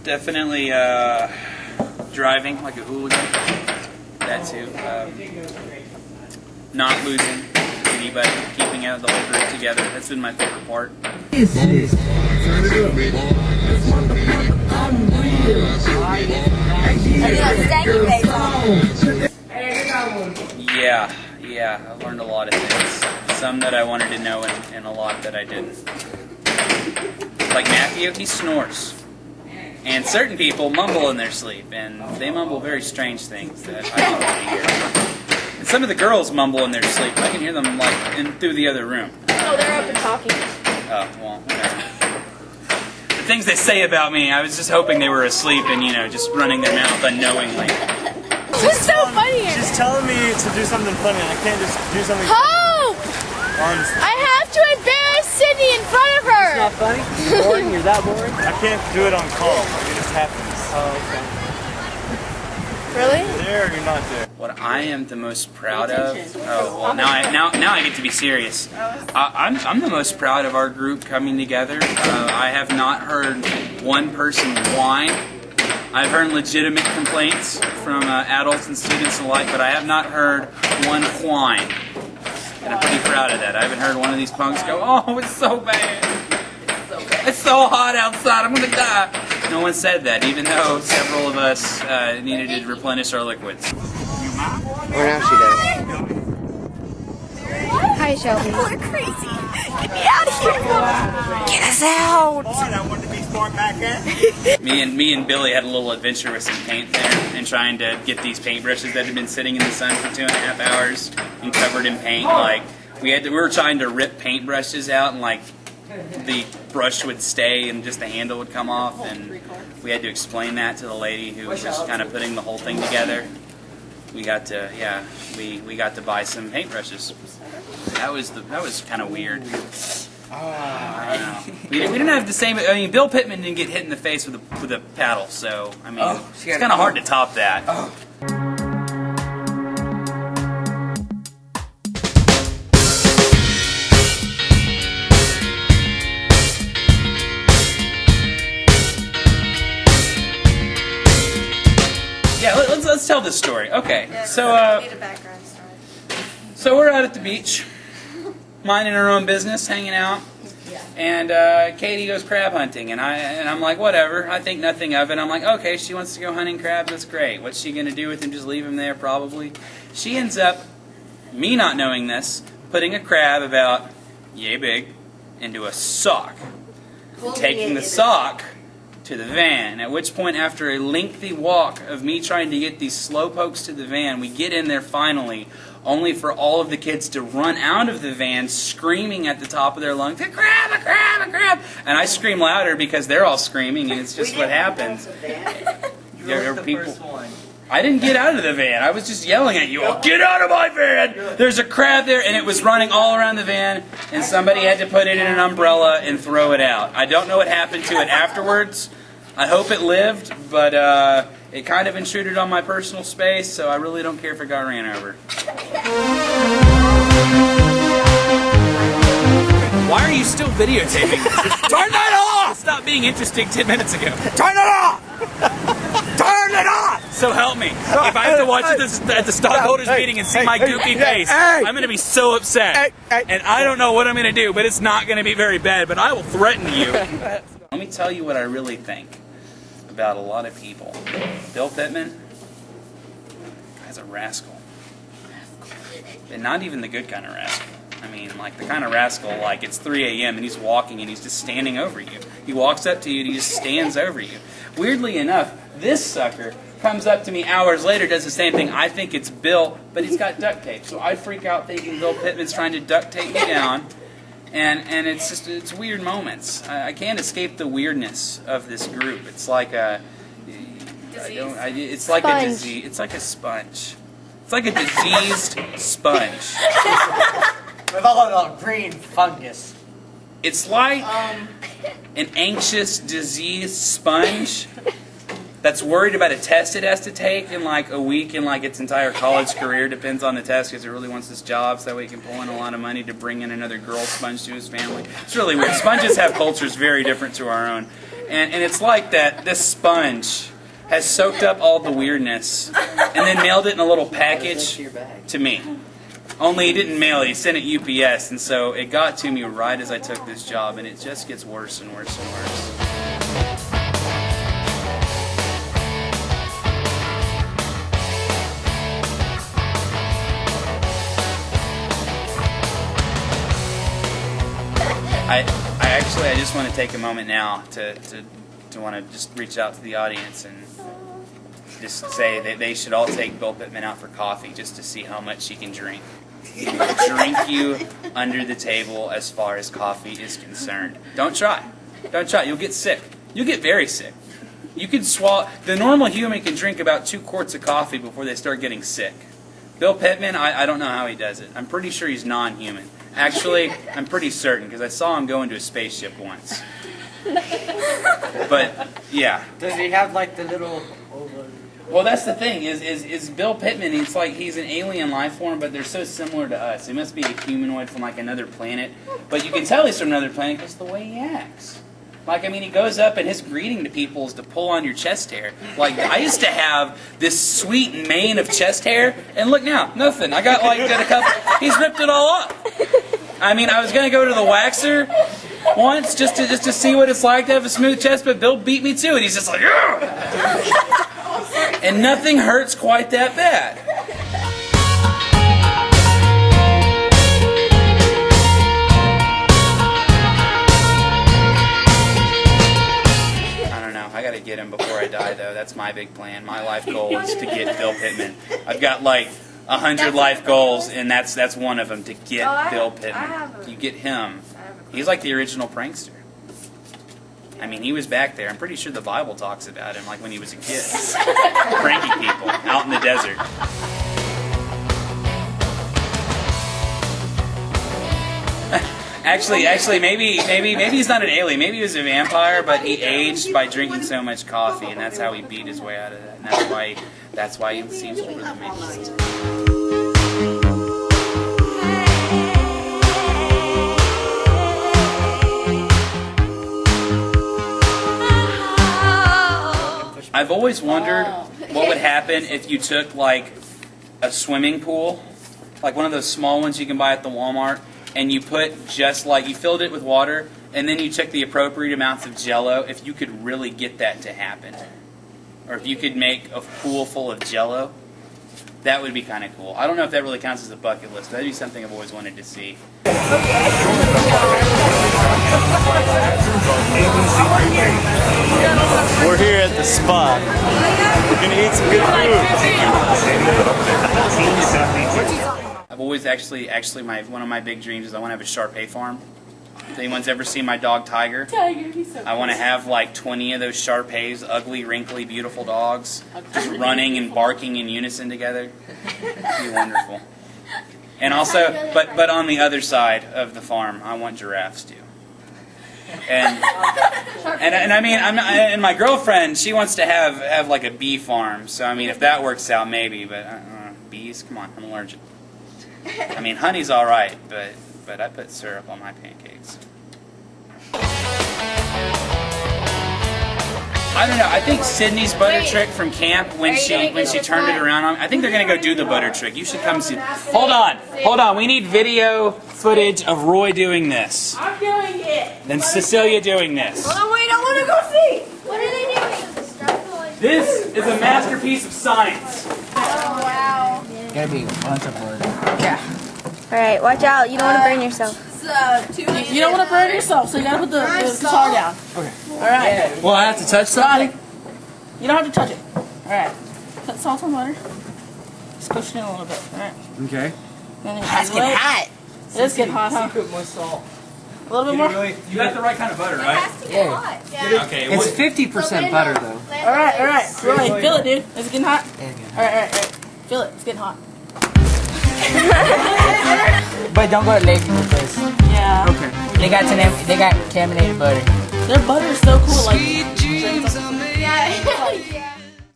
Definitely driving like a hooligan. That too. Not losing anybody, keeping out the whole group together. That's been my favorite part. Yeah, I learned a lot of things. Some that I wanted to know and a lot that I didn't. Like Matthew, he snores. And certain people mumble in their sleep, and they mumble very strange things that I don't want to hear. And some of the girls mumble in their sleep. I can hear them like through the other room. No, they're up and talking. Oh, well, whatever. The things they say about me, I was just hoping they were asleep and, just running their mouth unknowingly. This is so funny. She's telling me to do something funny, and I can't just do something Hope! funny. I have to embarrass Sydney in front of her. It's not funny? You're boring? You're that boring? I can't do it on call. It just happens. Oh, okay. Really? You're there or you're not there. What I am the most proud of... Oh, well, now I get to be serious. I'm the most proud of our group coming together. I have not heard one person whine. I've heard legitimate complaints from adults and students alike, but I have not heard one whine. And I'm pretty proud of that. I haven't heard one of these punks go, "Oh, it's so bad. It's so hot outside. I'm going to die." No one said that, even though several of us needed to replenish our liquids. Or now she does. Hi, Shelby. We're crazy. Get me out of here. Get us out. I wanted to be smart back then. Me and Billy had a little adventure with some paint there and trying to get these paintbrushes that had been sitting in the sun for 2.5 hours and covered in paint. Like we were trying to rip paintbrushes out and like the brush would stay and just the handle would come off, and we had to explain that to the lady who was just kind of putting the whole thing together. We got to buy some paintbrushes. That was kind of weird. I don't know. We didn't have the same. I mean, Bill Pittman didn't get hit in the face with a paddle, so I mean, it's kind of hard to top that. Yeah, let's tell this story. Okay, so Need a background story. so we're out at the beach, minding our own business, hanging out, and Katie goes crab hunting, and I'm like, whatever. I think nothing of it. I'm like, okay, she wants to go hunting crabs. That's great. What's she gonna do with him? Just leave him there? Probably. She ends up, me not knowing this, putting a crab about yay big into a sock, and taking the sock to the van, at which point, after a lengthy walk of me trying to get these slow pokes to the van, we get in there finally, only for all of the kids to run out of the van screaming at the top of their lungs, "A crab, a crab, a crab!" And I scream louder because they're all screaming, and it's just what happens. There are people. I didn't get out of the van. I was just yelling at you all, "Get out of my van! There's a crab there!" And it was running all around the van, and somebody had to put it in an umbrella and throw it out. I don't know what happened to it afterwards. I hope it lived, but it kind of intruded on my personal space, so I really don't care if it got ran over. Why are you still videotaping? Turn that off! Stop being interesting 10 minutes ago. Turn it off! Turn it off! So help me. If I have to watch this at the stockholders meeting and see my goofy face, I'm going to be so upset. And I don't know what I'm going to do, but it's not going to be very bad, but I will threaten you. Let me tell you what I really think about a lot of people. Bill Pittman is a rascal. And not even the good kind of rascal. I mean, like the kind of rascal, like it's 3 a.m. and he's walking and he's just standing over you. He walks up to you and he just stands over you. Weirdly enough, this sucker comes up to me hours later, does the same thing. I think it's Bill, but he's got duct tape. So I freak out thinking Bill Pittman's trying to duct tape me down. And it's weird moments. I can't escape the weirdness of this group. It's like a it's like a disease. It's like a sponge. It's like a diseased sponge. With all the green fungus. It's like an anxious, diseased sponge that's worried about a test it has to take in like a week in like its entire college career. Depends on the test because it really wants this job so that way he can pull in a lot of money to bring in another girl sponge to his family. It's really weird. Sponges have cultures very different to our own. And it's like that. This sponge has soaked up all the weirdness and then mailed it in a little package to me. Only he didn't mail it, he sent it UPS, and so it got to me right as I took this job, and it just gets worse and worse and worse. I just want to take a moment now to want to just reach out to the audience and just say that they should all take Bill Pittman out for coffee just to see how much he can drink. He will drink you under the table as far as coffee is concerned. Don't try. Don't try. You'll get sick. You'll get very sick. You can swallow. The normal human can drink about 2 quarts of coffee before they start getting sick. Bill Pittman, I don't know how he does it. I'm pretty sure he's non-human. Actually, I'm pretty certain because I saw him go into a spaceship once. But yeah. Does he have like the little oval? Well, that's the thing. Is Bill Pittman? It's like he's an alien life form, but they're so similar to us. He must be a humanoid from like another planet. But you can tell he's from another planet because the way he acts. Like, I mean, he goes up and his greeting to people is to pull on your chest hair. Like, I used to have this sweet mane of chest hair, and look now, nothing. I got like a couple. He's ripped it all off. I mean, I was gonna go to the waxer once just to see what it's like to have a smooth chest, but Bill beat me to it. He's just like, "Ugh!" And nothing hurts quite that bad. I gotta get him before I die, though. That's my big plan. My life goal is to get Bill Pittman. I've got like 100 life goals, and that's one of them, to get Bill Pittman. You get him. He's like the original prankster. I mean, he was back there. I'm pretty sure the Bible talks about him, like when he was a kid. Pranking people out in the desert. Actually, maybe he's not an alien. Maybe he was a vampire, but he aged by drinking so much coffee, and that's how he beat his way out of that. And that's why he seems older than me. I've always wondered what would happen if you took like a swimming pool, like one of those small ones you can buy at the Walmart, and you put just like, you filled it with water, and then you took the appropriate amounts of Jell-O, if you could really get that to happen. Or if you could make a pool full of Jell-O, that would be kind of cool. I don't know if that really counts as a bucket list, but that'd be something I've always wanted to see. We're here at the spot. We're gonna eat some good food. I've always actually one of my big dreams is I want to have a Shar-Pei farm. If anyone's ever seen my dog Tiger, I want to have like 20 of those Shar-Peis, ugly, wrinkly, beautiful dogs, just running and barking in unison together. It'd be wonderful. And also, but on the other side of the farm, I want giraffes too. And I mean, and my girlfriend, she wants to have like a bee farm. So I mean, if that works out, maybe. But bees, come on, I'm allergic. I mean, honey's all right, but I put syrup on my pancakes. I don't know. I think Sydney's butter trick from camp when she turned it around on me, I think they're gonna go do the butter trick. You should come see. Hold on. We need video footage of Roy doing this. I'm doing it. Then Cecilia doing this. Oh wait, I want to go see. What are they doing? This is a masterpiece of science. Oh, wow. Gotta be once a word. Yeah. Alright, watch out. You don't want to burn yourself. You don't want to burn yourself, so you gotta put the guitar down. Okay. All right. Well, I have to touch something? You don't have to touch it. All right. Put salt and butter. Just push it in a little bit. All right. Okay. It's getting hot. It is getting hot, huh? Put more salt. A little bit more. You got the right kind of butter, right? Yeah. Yeah. Okay. It's 50% butter though. All right. Roy, feel it, dude. Is it getting hot? All right. Feel it. It's getting hot. But don't go to Lazy because Yeah. okay. They got contaminated butter. Their butter is so cool. Like. Yeah.